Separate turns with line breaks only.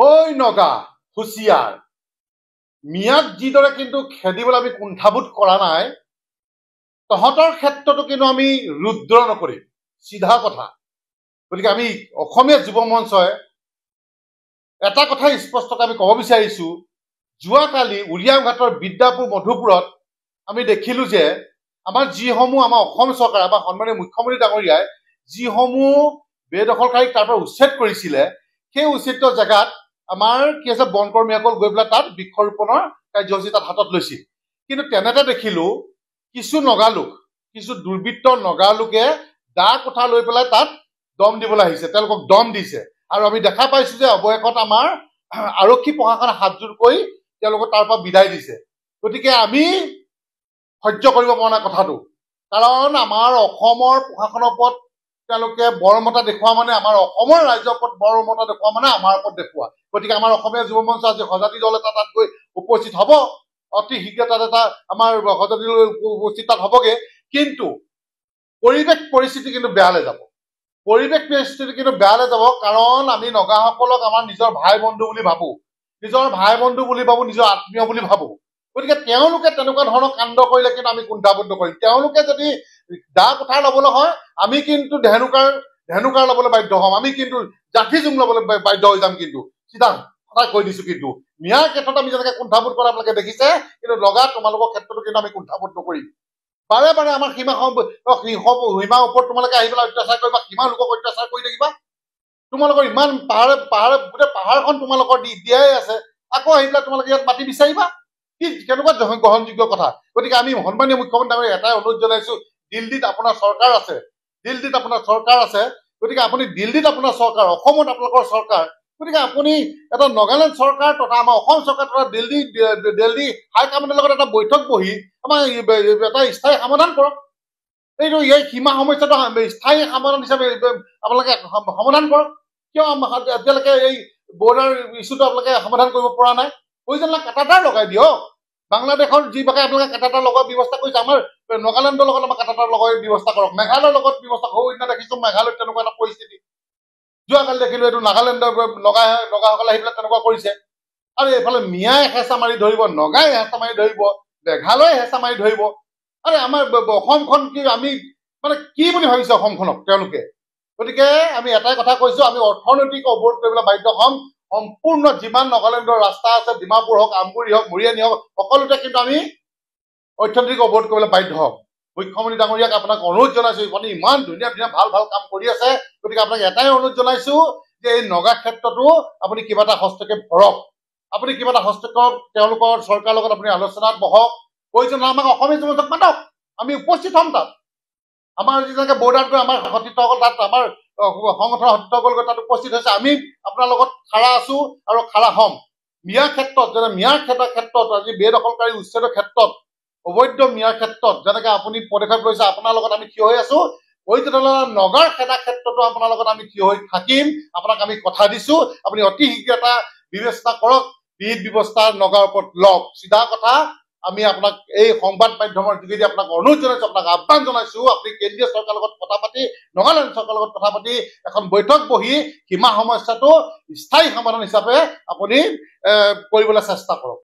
ঐ নগা হুঁচিয়াৰ মিয়াক যিদৰে কিন্তু খেদিবলৈ আমি কুণ্ঠাবোধ কৰা নাই, তহঁতৰ ক্ষেত্ৰতো কিন্তু আমি ৰুদ্ৰ নকৰিম, চিধা কথা। গতিকে আমি অসমীয়া যুৱ মঞ্চই এটা কথাই স্পষ্টকৈ আমি ক'ব বিচাৰিছো, যোৱাকালি উৰিয়াঘাটৰ বিদ্যাপুৰ মধুপুৰত আমি দেখিলো যে আমাৰ যিসমূহ আমাৰ অসম চৰকাৰ বা সন্মানীয় মুখ্যমন্ত্ৰী ডাঙৰীয়াই যিসমূহ বেদখলকাৰীক তাৰ পৰা উচ্ছেদ কৰিছিলে, সেই উচ্ছেদিত জেগাত আমাৰ কি আছে বনকৰ্মীসকল গৈ পেলাই তাত বৃক্ষৰোপণৰ কাৰ্যসূচী তাত হাতত লৈছিল। কিন্তু তেনেতে দেখিলো কিছু নগালোক, কিছু দুৰ্বৃত্ত নগালোকে দা কোঠা লৈ পেলাই তাত দম দিবলৈ আহিছে, তেওঁলোকক দম দিছে। আৰু আমি দেখা পাইছো যে অৱশেষত আমাৰ আৰক্ষী প্ৰশাসনে হাতযোৰ কৰি তেওঁলোকক তাৰ পৰা বিদায় দিছে। গতিকে আমি সহ্য কৰিব পৰা নাই কথাটো, কাৰণ আমাৰ অসমৰ প্ৰশাসনৰ ওপৰত তেওঁলোকে বৰমতা দেখুওৱা মানে, আমাৰ অসমৰ ৰাজ্যৰ ওপৰত বৰমতা দেখুওৱা মানে আমাৰ ওপৰত দেখুওৱা। গতিকে আমাৰ অসমীয়া যুৱ মঞ্চ আজি সজাতি দল এটা তাত গৈ উপস্থিত হ'ব, অতি শীঘ্ৰে তাত এটা আমাৰ সজাতি দল উপস্থিত তাত হ'বগে। কিন্তু পৰিৱেশ পৰিস্থিতি কিন্তু বেয়ালৈ যাব, পৰিৱেশ পৰিস্থিতি কিন্তু বেয়ালৈ যাব, কাৰণ আমি নগাসকলক আমাৰ নিজৰ ভাই বন্ধু বুলি ভাবো, নিজৰ ভাই বন্ধু বুলি ভাবো, নিজৰ আত্মীয় বুলি ভাবো। গতিকে তেওঁলোকে তেনেকুৱা ধৰণৰ কাণ্ড কৰিলে কিন্তু আমি কুণ্ঠাবোধ নকৰিম। তেওঁলোকে যদি দা কোঠাৰ ল'বলৈ হয়, আমি কিন্তু ধেনুকাৰ ল'বলৈ বাধ্য হ'ম, আমি কিন্তু জাঠি জোং ল'বলৈ বাধ্য হৈ যাম। কিন্তু চিধা কথা কৈ দিছো, কিন্তু মিয়াৰ ক্ষেত্ৰত আমি যেনেকে কুণ্ঠাবোধ কৰা আপোনালোকে দেখিছে, কিন্তু লগা তোমালোকৰ ক্ষেত্ৰতো কিন্তু আমি কুণ্ঠাবোধ নকৰিম। বাৰে বাৰে আমাৰ সীমাৰ ওপৰত তোমালোকে আহি পেলাই অত্যাচাৰ কৰিবা, কিমান লোকক অত্যাচাৰ কৰি থাকিবা? তোমালোকৰ ইমান পাহাৰে গোটেই পাহাৰখন তোমালোকৰ দিয়াই আছে, আকৌ আহি পেলাই তোমালোকে ইয়াত মাটি বিচাৰিবা? কি কেনেকুৱা গ্ৰহণযোগ্য কথা? গতিকে আমি সন্মানীয় মুখ্যমন্ত্ৰী ডাঙৰীয়াক এটাই অনুৰোধ জনাইছো, দিল্লীত আপোনাৰ চৰকাৰ আছে, দিল্লীত আপোনাৰ চৰকাৰ আছে। গতিকে আপুনি দিল্লীত আপোনাৰ চৰকাৰ, অসমত আপোনালোকৰ চৰকাৰ, গতিকে আপুনি এটা নগালেণ্ড চৰকাৰ তথা আমাৰ অসম চৰকাৰ তথা দিল্লী হাইকমাণ্ডৰ লগত এটা বৈঠক বহি আমাৰ এটা স্থায়ী সমাধান কৰক। এইটো এই সীমা সমস্যাটো স্থায়ী সমাধান হিচাপে আপোনালোকে সমাধান কৰক। কিয় এতিয়ালৈকে এই বৰ্ডাৰ ইছ্যুটো আপোনালোকে সমাধান কৰিব পৰা নাই? প্ৰয়োজন কাটাটাৰ লগাই দিয়ক। বাংলাদেশৰ যিভাগে আপোনালোকে কাটাটাৰ লগোৱাৰ ব্যৱস্থা কৰিছে, আমাৰ নগালেণ্ডৰ লগত আমাৰ কাটাটাৰ লগাই ব্যৱস্থা কৰক, মেঘালয়ৰ লগত ব্যৱস্থা কৰক। সেইদিনা দেখিছো মেঘালয়ত তেনেকুৱা এটা পৰিস্থিতি, যোৱাকালি দেখিলো এইটো নাগালেণ্ডৰ নগাসকলে আহি পেলাই তেনেকুৱা কৰিছে। আৰু এইফালে মিয়াই হেঁচা মাৰি ধৰিব, নগাই হেঁচা মাৰি ধৰিব, মেঘালয়ে হেঁচা মাৰি ধৰিব। আৰে আমাৰ অসমখন কি আমি মানে কি বুলি ভাবিছে অসমখনক তেওঁলোকে? গতিকে আমি এটাই কথা কৈছো, আমি অৰ্থনৈতিক অৱৰোধ কৰিবলৈ বাধ্য হ'ম। সম্পূৰ্ণ যিমান নগালেণ্ডৰ ৰাস্তা আছে, ডিমাপুৰ হওক, আমগুৰি হওক, মৰিয়ানী হওক, সকলোতে কিন্তু আমি অৰ্থনৈতিক অৱৰোধ কৰিবলৈ বাধ্য হ'ম। মুখ্যমন্ত্ৰী ডাঙৰীয়াক আপোনাক অনুৰোধ জনাইছো, আপুনি ইমান ধুনীয়া ধুনীয়া ভাল ভাল কাম কৰি আছে। গতিকে আপোনাক এটাই অনুৰোধ জনাইছো যে এই নগা ক্ষেত্ৰতো আপুনি কিবা এটা হস্তক্ষেপ কৰক, আপুনি কিবা এটা হস্তক্ষেপ তেওঁলোকৰ চৰকাৰৰ লগত আপুনি আলোচনাত বহক। প্ৰয়োজন আমাক অসমীয়া যুৱক মাতক, আমি উপস্থিত হ'ম তাত। আমাৰ যেনেকৈ বৰ্ডাৰত গৈ আমাৰ সতীৰ্থসকল তাত, আমাৰ সংগঠনৰ সতীৰ্থসকল গৈ তাত উপস্থিত হৈছে, আমি আপোনাৰ লগত খাৰা আছো আৰু খাৰা হ'ম। মিয়াৰ ক্ষেত্ৰত যেনে মিয়াৰ ক্ষেত্ৰত আজি বেদখলকাৰী উচ্ছেদৰ ক্ষেত্ৰত, অবৈধ মিয়াৰ ক্ষেত্ৰত যেনেকে আপুনি পদক্ষেপ লৈছে, আপোনাৰ লগত আমি থিয় হৈ আছো। নগাৰ খেদা ক্ষেত্ৰতো আপোনাৰ লগত আমি থিয় হৈ থাকিম। আপোনাক আমি কথা দিছো, আপুনি অতি শীঘ্ৰে এটা বিবেচনা কৰক, বিহিত ব্যৱস্থা নগাৰ ওপৰত লওক। চিধা কথা আমি আপোনাক এই সংবাদ মাধ্যমৰ যোগেদি আপোনাক অনুৰোধ জনাইছো, আপোনাক আহ্বান জনাইছো, আপুনি কেন্দ্ৰীয় চৰকাৰৰ লগত কথা পাতি, নগালেণ্ড চৰকাৰৰ লগত কথা পাতি এখন বৈঠক বহি সীমা সমস্যাটো স্থায়ী সমাধান হিচাপে আপুনি কৰিবলৈ চেষ্টা কৰক।